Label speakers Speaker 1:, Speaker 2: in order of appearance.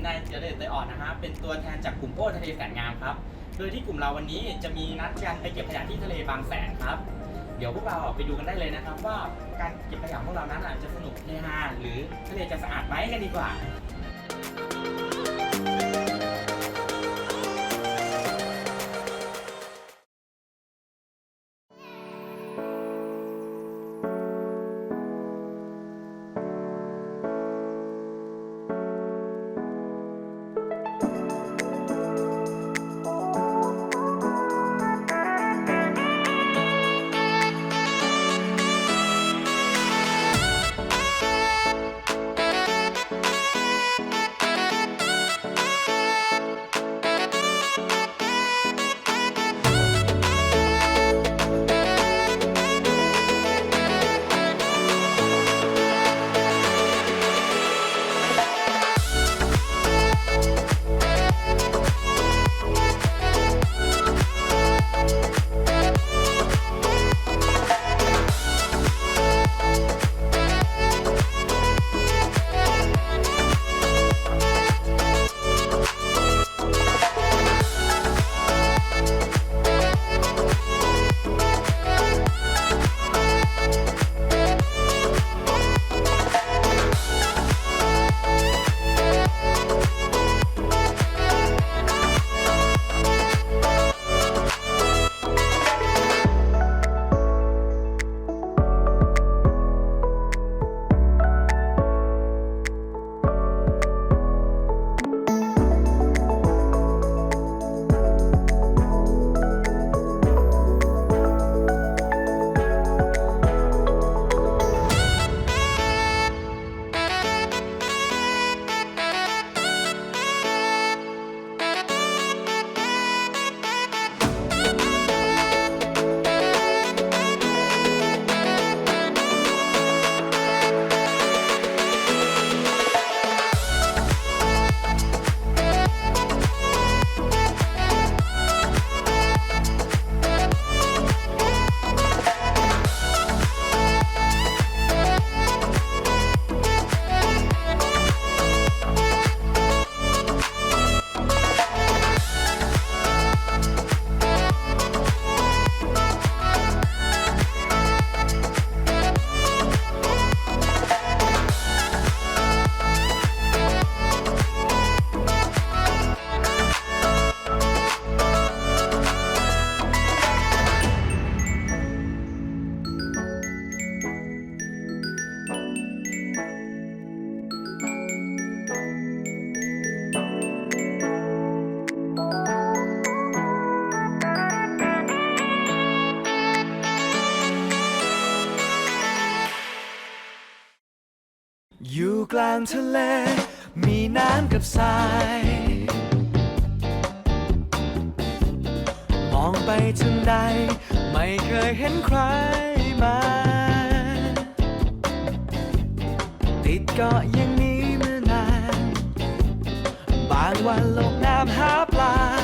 Speaker 1: นายเจริญเตยอ่อนนะฮะเป็นตัวแทนจากกลุ่มพวกทะเลแสนงามครับโดยที่กลุ่มเราวันนี้จะมีนัดกันไปเก็บขยะที่ทะเลบางแสนครับเดี๋ยวพวกเราไปดูกันได้เลยนะครับว่าการเก็บขยะของพวกเรานั้นจะสนุกเฮฮาหรือทะเลจะสะอาดไหมกันดีกว่า
Speaker 2: อยู่กลางทะเลมีน้ำกับทรายมองไปทางใดไม่เคยเห็นใครมาติดเกาะอย่างนี้มานานบางวันลงน้ำหาปลา